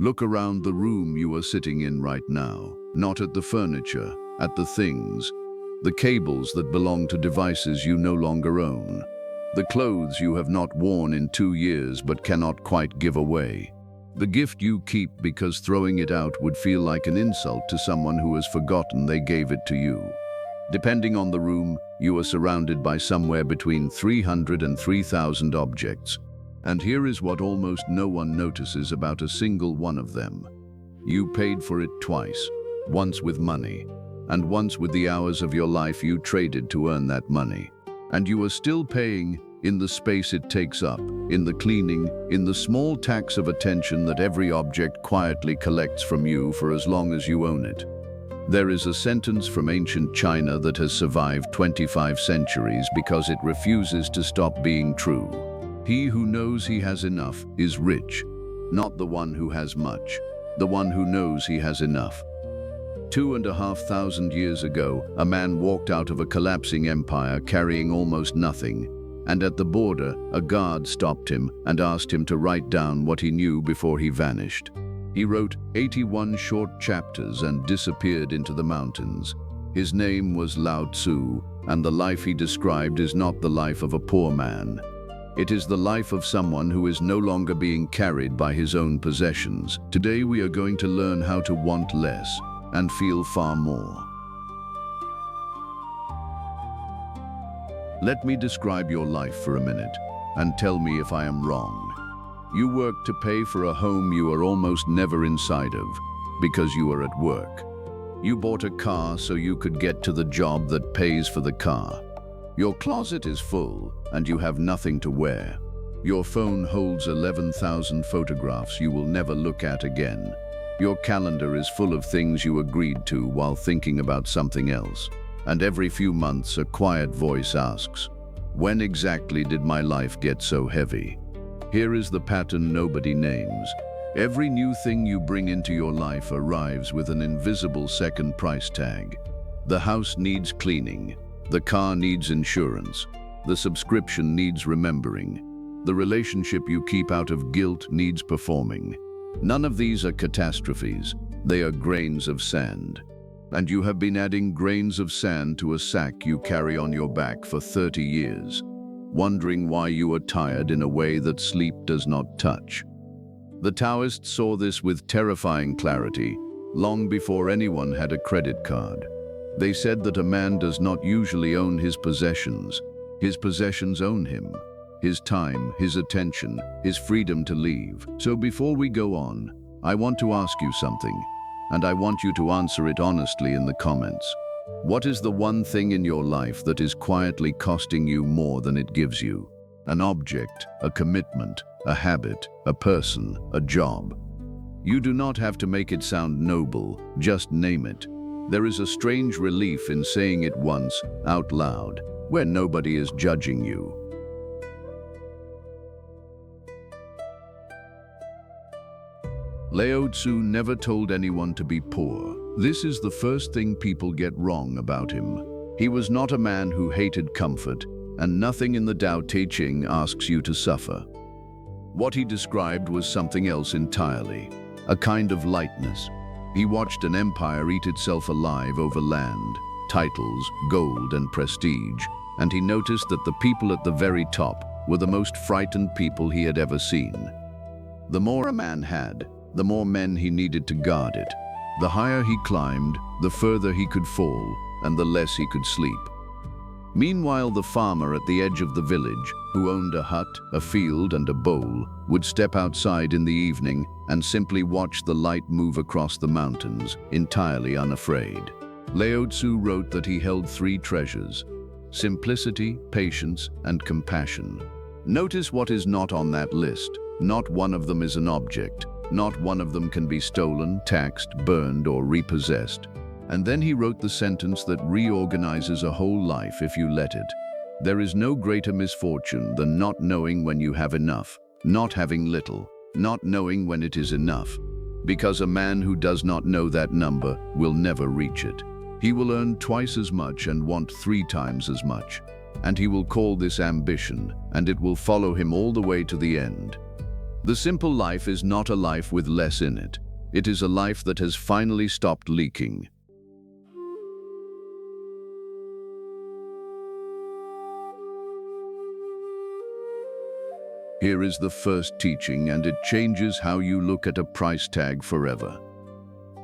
Look around the room you are sitting in right now, not at the furniture, at the things, the cables that belong to devices you no longer own, the clothes you have not worn in 2 years but cannot quite give away, the gift you keep because throwing it out would feel like an insult to someone who has forgotten they gave it to you. Depending on the room, you are surrounded by somewhere between 300 and 3,000 objects. And here is what almost no one notices about a single one of them. You paid for it twice, once with money, and once with the hours of your life you traded to earn that money. And you are still paying in the space it takes up, in the cleaning, in the small tax of attention that every object quietly collects from you for as long as you own it. There is a sentence from ancient China that has survived 25 centuries because it refuses to stop being true. He who knows he has enough is rich, not the one who has much, the one who knows he has enough. 2,500 years ago, a man walked out of a collapsing empire carrying almost nothing, and at the border, a guard stopped him and asked him to write down what he knew before he vanished. He wrote 81 short chapters and disappeared into the mountains. His name was Lao Tzu, and the life he described is not the life of a poor man. It is the life of someone who is no longer being carried by his own possessions. Today we are going to learn how to want less and feel far more. Let me describe your life for a minute and tell me if I am wrong. You work to pay for a home you are almost never inside of because you are at work. You bought a car so you could get to the job that pays for the car. Your closet is full and you have nothing to wear. Your phone holds 11,000 photographs you will never look at again. Your calendar is full of things you agreed to while thinking about something else. And every few months a quiet voice asks, "When exactly did my life get so heavy?" Here is the pattern nobody names. Every new thing you bring into your life arrives with an invisible second price tag. The house needs cleaning. The car needs insurance. The subscription needs remembering. The relationship you keep out of guilt needs performing. None of these are catastrophes. They are grains of sand. And you have been adding grains of sand to a sack you carry on your back for 30 years, wondering why you are tired in a way that sleep does not touch. The Taoists saw this with terrifying clarity, long before anyone had a credit card. They said that a man does not usually own his possessions own him. His time, his attention, his freedom to leave. So before we go on, I want to ask you something, and I want you to answer it honestly in the comments. What is the one thing in your life that is quietly costing you more than it gives you? An object, a commitment, a habit, a person, a job. You do not have to make it sound noble, just name it. There is a strange relief in saying it once, out loud, where nobody is judging you. Lao Tzu never told anyone to be poor. This is the first thing people get wrong about him. He was not a man who hated comfort, and nothing in the Tao Te Ching asks you to suffer. What he described was something else entirely, a kind of lightness. He watched an empire eat itself alive over land, titles, gold, and prestige, and he noticed that the people at the very top were the most frightened people he had ever seen. The more a man had, the more men he needed to guard it. The higher he climbed, the further he could fall, and the less he could sleep. Meanwhile, the farmer at the edge of the village, who owned a hut, a field, and a bowl, would step outside in the evening and simply watch the light move across the mountains, entirely unafraid. Lao Tzu wrote that he held 3 treasures: simplicity, patience, and compassion. Notice what is not on that list. Not one of them is an object. Not one of them can be stolen, taxed, burned, or repossessed. And then he wrote the sentence that reorganizes a whole life if you let it. There is no greater misfortune than not knowing when you have enough, not having little, not knowing when it is enough. Because a man who does not know that number will never reach it. He will earn twice as much and want 3 times as much. And he will call this ambition, and it will follow him all the way to the end. The simple life is not a life with less in it. It is a life that has finally stopped leaking. Here is the first teaching, and it changes how you look at a price tag forever.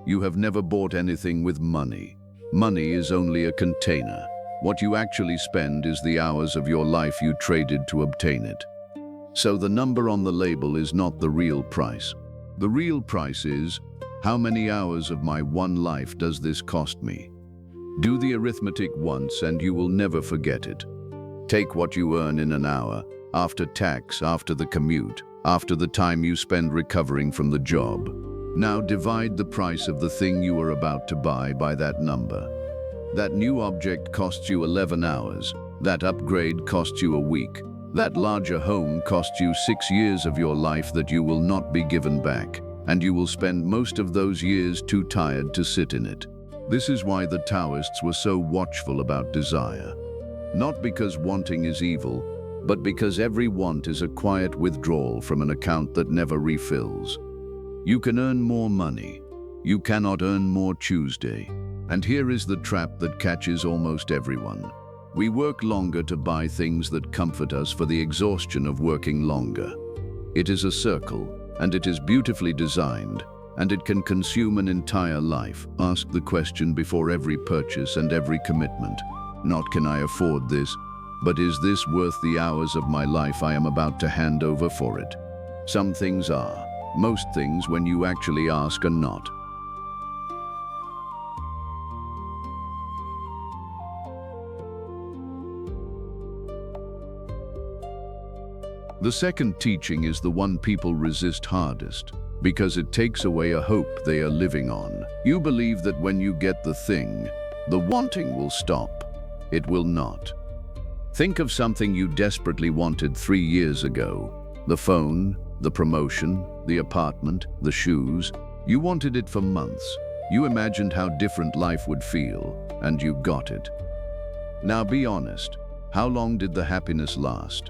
You have never bought anything with money. Money is only a container. What you actually spend is the hours of your life you traded to obtain it. So the number on the label is not the real price. The real price is, how many hours of my one life does this cost me? Do the arithmetic once and you will never forget it. Take what you earn in an hour, after tax, after the commute, after the time you spend recovering from the job. Now divide the price of the thing you are about to buy by that number. That new object costs you 11 hours. That upgrade costs you a week. That larger home costs you 6 years of your life that you will not be given back, and you will spend most of those years too tired to sit in it. This is why the Taoists were so watchful about desire. Not because wanting is evil, but because every want is a quiet withdrawal from an account that never refills. You can earn more money. You cannot earn more Tuesday. And here is the trap that catches almost everyone. We work longer to buy things that comfort us for the exhaustion of working longer. It is a circle, and it is beautifully designed, and it can consume an entire life. Ask the question before every purchase and every commitment. Not can I afford this, but is this worth the hours of my life I am about to hand over for it? Some things are. Most things, when you actually ask, are not. The second teaching is the one people resist hardest, because it takes away a hope they are living on. You believe that when you get the thing, the wanting will stop. It will not. Think of something you desperately wanted 3 years ago. The phone, the promotion, the apartment, the shoes. You wanted it for months. You imagined how different life would feel, and you got it. Now be honest. How long did the happiness last?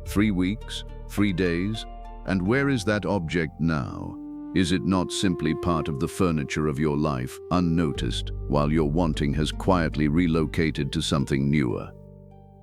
3 weeks? 3 days? And where is that object now? Is it not simply part of the furniture of your life, unnoticed, while your wanting has quietly relocated to something newer?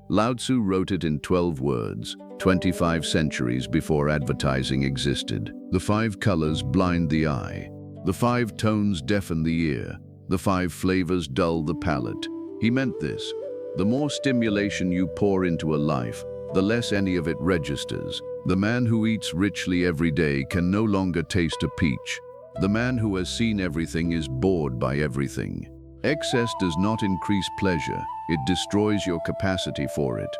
Lao Tzu wrote it in 12 words, 25 centuries before advertising existed. The 5 colors blind the eye. The 5 tones deafen the ear. The 5 flavors dull the palate. He meant this. The more stimulation you pour into a life, the less any of it registers. The man who eats richly every day can no longer taste a peach. The man who has seen everything is bored by everything. Excess does not increase pleasure, it destroys your capacity for it.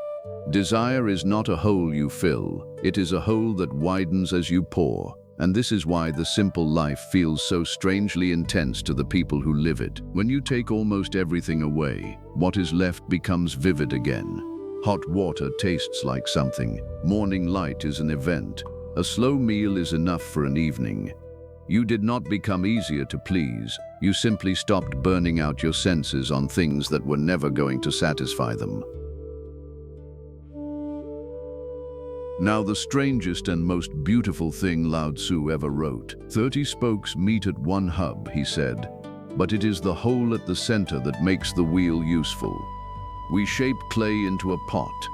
Desire is not a hole you fill, it is a hole that widens as you pour. And this is why the simple life feels so strangely intense to the people who live it. When you take almost everything away, what is left becomes vivid again. Hot water tastes like something. Morning light is an event. A slow meal is enough for an evening. You did not become easier to please. You simply stopped burning out your senses on things that were never going to satisfy them. Now the strangest and most beautiful thing Lao Tzu ever wrote. 30 spokes meet at one hub, he said, but it is the hole at the center that makes the wheel useful. We shape clay into a pot,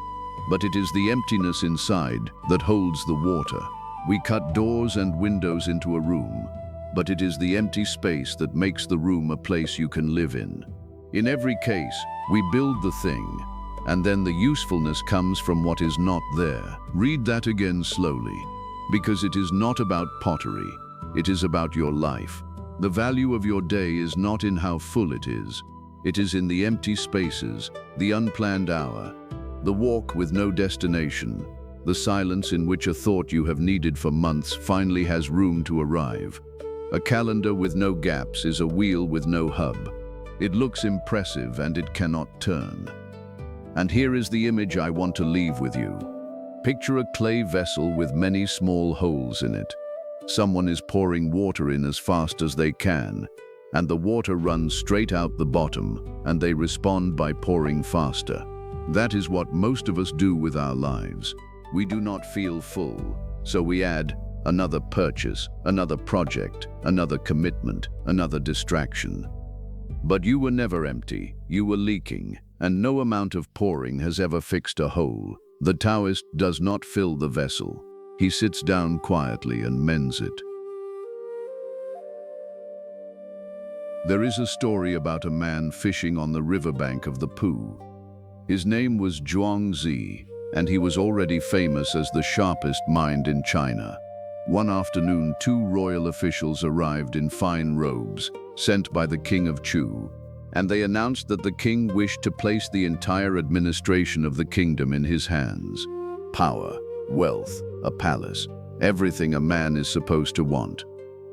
but it is the emptiness inside that holds the water. We cut doors and windows into a room, but it is the empty space that makes the room a place you can live in. In every case, we build the thing, and then the usefulness comes from what is not there. Read that again slowly, because it is not about pottery, it is about your life. The value of your day is not in how full it is. It is in the empty spaces, the unplanned hour, the walk with no destination, the silence in which a thought you have needed for months finally has room to arrive. A calendar with no gaps is a wheel with no hub. It looks impressive and it cannot turn. And here is the image I want to leave with you. Picture a clay vessel with many small holes in it. Someone is pouring water in as fast as they can, and the water runs straight out the bottom, and they respond by pouring faster. That is what most of us do with our lives. We do not feel full, so we add another purchase, another project, another commitment, another distraction. But you were never empty, you were leaking, and no amount of pouring has ever fixed a hole. The Taoist does not fill the vessel. He sits down quietly and mends it. There is a story about a man fishing on the riverbank of the Pu. His name was Zhuangzi, and he was already famous as the sharpest mind in China. One afternoon, two royal officials arrived in fine robes, sent by the king of Chu, and they announced that the king wished to place the entire administration of the kingdom in his hands. Power, wealth, a palace, everything a man is supposed to want.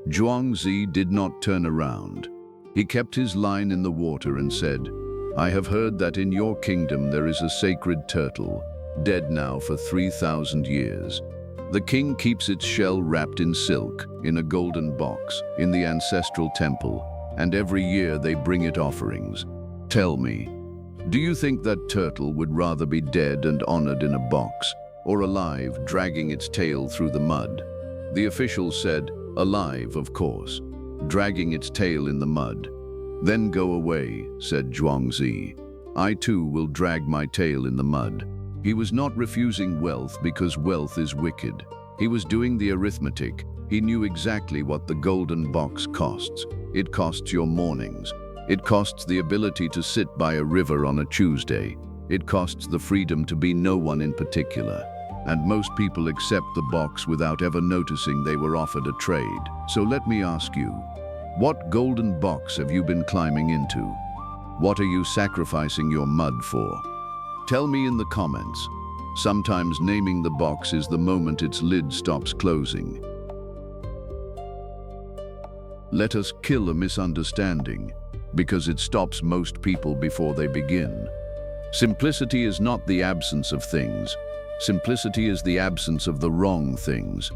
Zhuangzi did not turn around. He kept his line in the water and said, "I have heard that in your kingdom there is a sacred turtle, dead now for 3,000 years. The king keeps its shell wrapped in silk, in a golden box, in the ancestral temple, and every year they bring it offerings. Tell me, do you think that turtle would rather be dead and honored in a box, or alive, dragging its tail through the mud?" The officials said, "Alive, of course, dragging its tail in the mud." "Then go away," said Zhuangzi. "I too will drag my tail in the mud." He was not refusing wealth because wealth is wicked. He was doing the arithmetic. He knew exactly what the golden box costs. It costs your mornings. It costs the ability to sit by a river on a Tuesday. It costs the freedom to be no one in particular. And most people accept the box without ever noticing they were offered a trade. So let me ask you, what golden box have you been climbing into? What are you sacrificing your mud for? Tell me in the comments. Sometimes naming the box is the moment its lid stops closing. Let us kill a misunderstanding, because it stops most people before they begin. Simplicity is not the absence of things. Simplicity is the absence of the wrong things.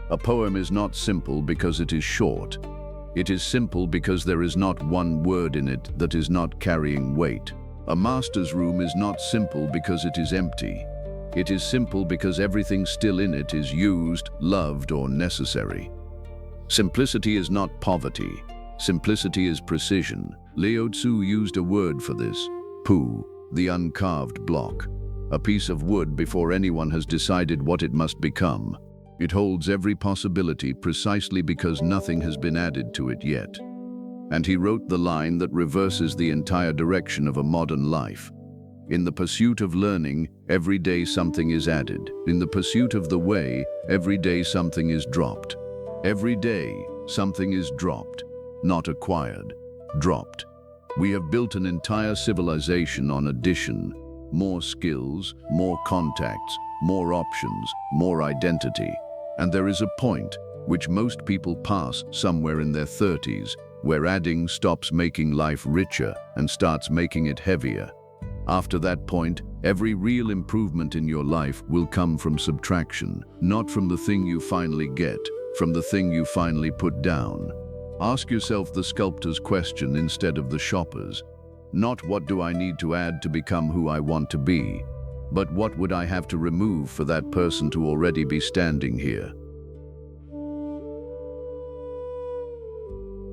A poem is not simple because it is short. It is simple because there is not one word in it that is not carrying weight. A master's room is not simple because it is empty. It is simple because everything still in it is used, loved, or necessary. Simplicity is not poverty. Simplicity is precision. Lao Tzu used a word for this: pu, the uncarved block. A piece of wood before anyone has decided what it must become. It holds every possibility precisely because nothing has been added to it yet. And he wrote the line that reverses the entire direction of a modern life. In the pursuit of learning, every day something is added. In the pursuit of the way, every day something is dropped. Every day something is dropped, not acquired, dropped. We have built an entire civilization on addition. More skills, more contacts, more options, more identity. And there is a point, which most people pass somewhere in their 30s, where adding stops making life richer and starts making it heavier. After that point, every real improvement in your life will come from subtraction, not from the thing you finally get, from the thing you finally put down. Ask yourself the sculptor's question instead of the shopper's. Not what do I need to add to become who I want to be, but what would I have to remove for that person to already be standing here?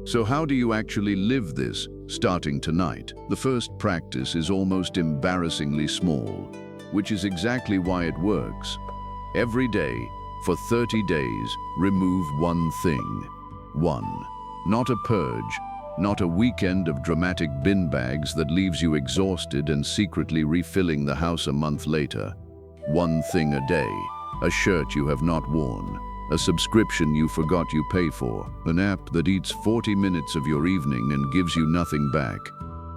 So how do you actually live this, starting tonight? The first practice is almost embarrassingly small, which is exactly why it works. Every day, for 30 days, remove one thing. One. Not a purge, not a weekend of dramatic bin bags that leaves you exhausted and secretly refilling the house a month later. One thing a day. A shirt you have not worn. A subscription you forgot you pay for. An app that eats 40 minutes of your evening and gives you nothing back.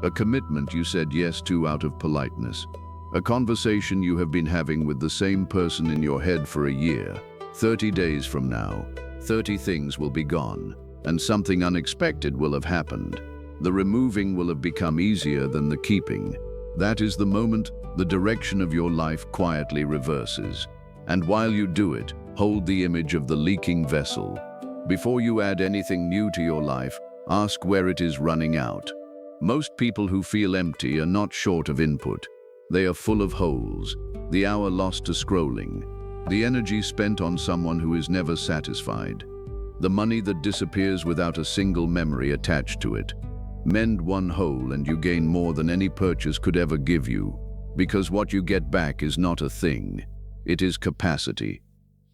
A commitment you said yes to out of politeness. A conversation you have been having with the same person in your head for a year. 30 days from now, 30 things will be gone, and something unexpected will have happened. The removing will have become easier than the keeping. That is the moment the direction of your life quietly reverses. And while you do it, hold the image of the leaking vessel. Before you add anything new to your life, ask where it is running out. Most people who feel empty are not short of input. They are full of holes. The hour lost to scrolling, The energy spent on someone who is never satisfied. The money that disappears without a single memory attached to it. Mend one hole and you gain more than any purchase could ever give you, because what you get back is not a thing, it is capacity.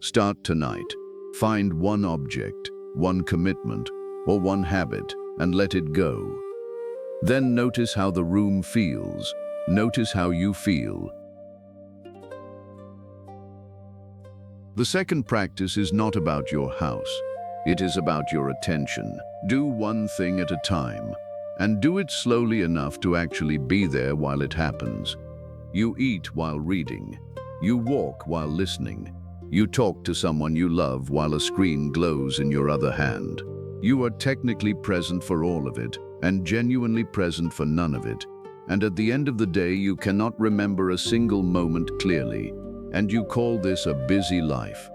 Start tonight. Find one object, one commitment, or one habit, and let it go. Then notice how the room feels. Notice how you feel. The second practice is not about your house. It is about your attention. Do one thing at a time, and do it slowly enough to actually be there while it happens. You eat while reading. You walk while listening. You talk to someone you love while a screen glows in your other hand. You are technically present for all of it, and genuinely present for none of it. And at the end of the day, you cannot remember a single moment clearly, and you call this a busy life.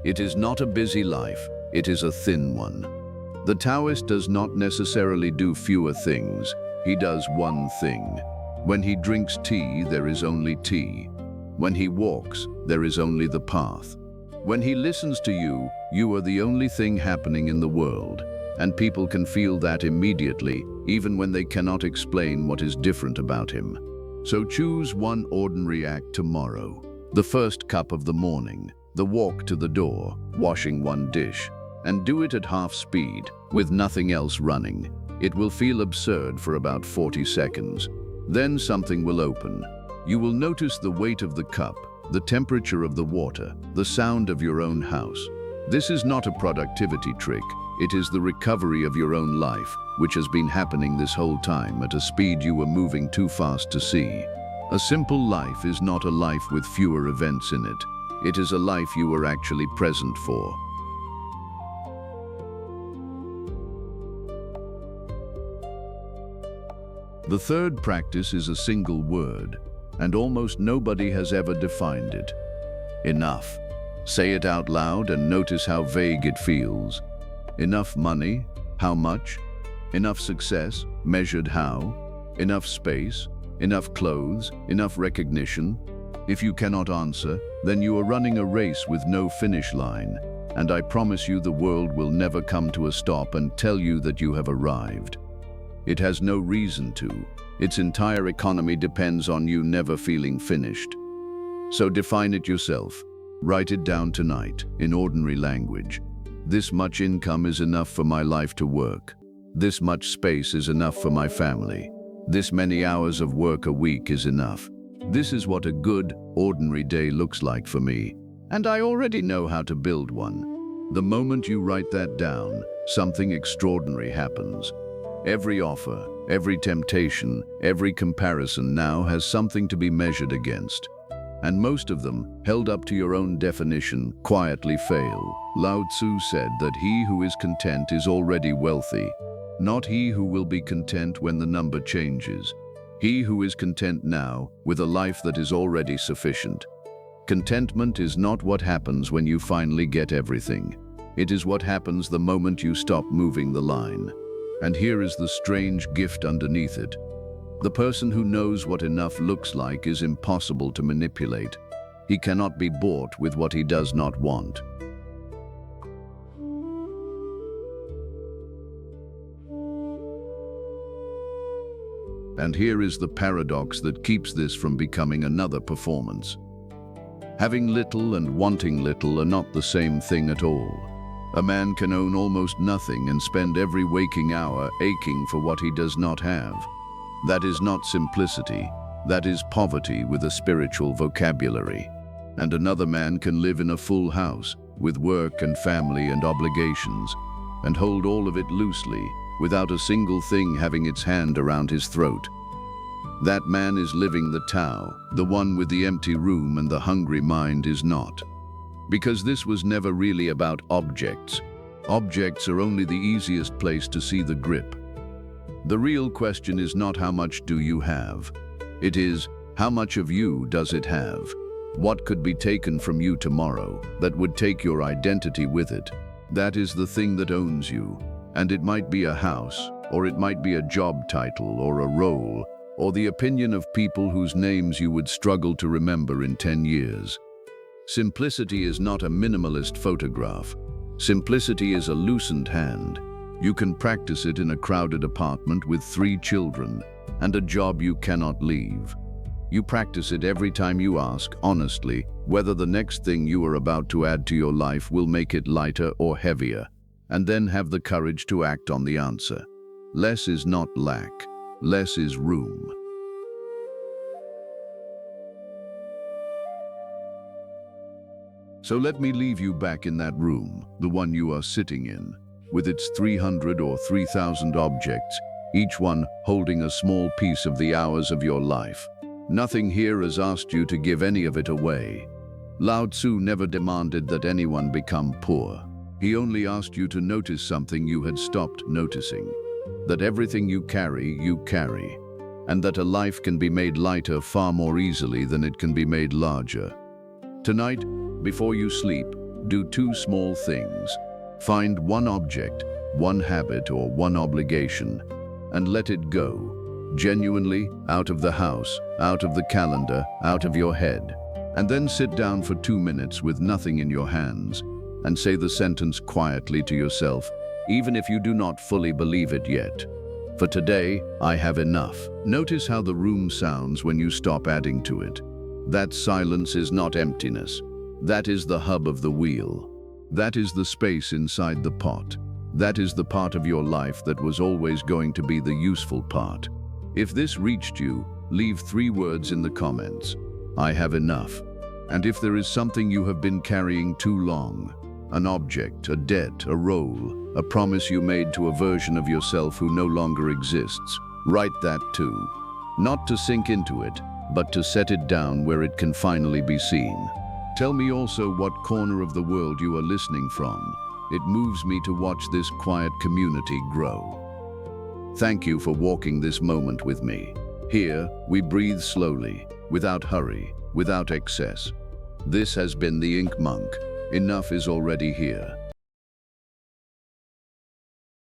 It is not a busy life, it is a thin one. The Taoist does not necessarily do fewer things, he does one thing. When he drinks tea, there is only tea. When he walks, there is only the path. When he listens to you, you are the only thing happening in the world, and people can feel that immediately, even when they cannot explain what is different about him. So choose one ordinary act tomorrow. The first cup of the morning, the walk to the door, washing one dish, and do it at half speed, with nothing else running. It will feel absurd for about 40 seconds. Then something will open. You will notice the weight of the cup, the temperature of the water, the sound of your own house. This is not a productivity trick. It is the recovery of your own life, which has been happening this whole time at a speed you were moving too fast to see. A simple life is not a life with fewer events in it. It is a life you are actually present for. The third practice is a single word, and almost nobody has ever defined it. Enough. Say it out loud and notice how vague it feels. Enough money? How much? Enough success? Measured how? Enough space? Enough clothes? Enough recognition? If you cannot answer, then you are running a race with no finish line, and I promise you the world will never come to a stop and tell you that you have arrived. It has no reason to. Its entire economy depends on you never feeling finished. So define it yourself. Write it down tonight, in ordinary language. This much income is enough for my life to work. This much space is enough for my family. This many hours of work a week is enough. This is what a good, ordinary day looks like for me. And I already know how to build one. The moment you write that down, something extraordinary happens. Every offer, every temptation, every comparison now has something to be measured against. And most of them, held up to your own definition, quietly fail. Lao Tzu said that he who is content is already wealthy, not he who will be content when the number changes. He who is content now, with a life that is already sufficient. Contentment is not what happens when you finally get everything. It is what happens the moment you stop moving the line. And here is the strange gift underneath it. The person who knows what enough looks like is impossible to manipulate. He cannot be bought with what he does not want. And here is the paradox that keeps this from becoming another performance. Having little and wanting little are not the same thing at all. A man can own almost nothing and spend every waking hour aching for what he does not have. That is not simplicity. That is poverty with a spiritual vocabulary. And another man can live in a full house, with work and family and obligations, and hold all of it loosely, without a single thing having its hand around his throat. That man is living the Tao. The one with the empty room and the hungry mind is not. Because this was never really about objects. Objects are only the easiest place to see the grip. The real question is not how much do you have. It is, how much of you does it have? What could be taken from you tomorrow that would take your identity with it? That is the thing that owns you. And it might be a house, or it might be a job title, or a role, or the opinion of people whose names you would struggle to remember in 10 years. Simplicity is not a minimalist photograph. Simplicity is a loosened hand. You can practice it in a crowded apartment with 3 children and a job you cannot leave. You practice it every time you ask, honestly, whether the next thing you are about to add to your life will make it lighter or heavier, and then have the courage to act on the answer. Less is not lack. Less is room. So let me leave you back in that room, the one you are sitting in, with its 300 or 3,000 objects, each one holding a small piece of the hours of your life. Nothing here has asked you to give any of it away. Lao Tzu never demanded that anyone become poor. He only asked you to notice something you had stopped noticing. That everything you carry, and that a life can be made lighter far more easily than it can be made larger. Tonight, before you sleep, do 2 small things. Find one object, one habit, or one obligation, and let it go. Genuinely, out of the house, out of the calendar, out of your head. And then sit down for 2 minutes with nothing in your hands, and say the sentence quietly to yourself, even if you do not fully believe it yet. For today, I have enough. Notice how the room sounds when you stop adding to it. That silence is not emptiness. That is the hub of the wheel. That is the space inside the pot. That is the part of your life that was always going to be the useful part. If this reached you, leave 3 words in the comments. I have enough. And if there is something you have been carrying too long, an object, a debt, a role, a promise you made to a version of yourself who no longer exists, write that too. Not to sink into it, but to set it down where it can finally be seen. Tell me also what corner of the world you are listening from. It moves me to watch this quiet community grow. Thank you for walking this moment with me. Here, we breathe slowly, without hurry, without excess. This has been the Ink Monk. Enough is already here.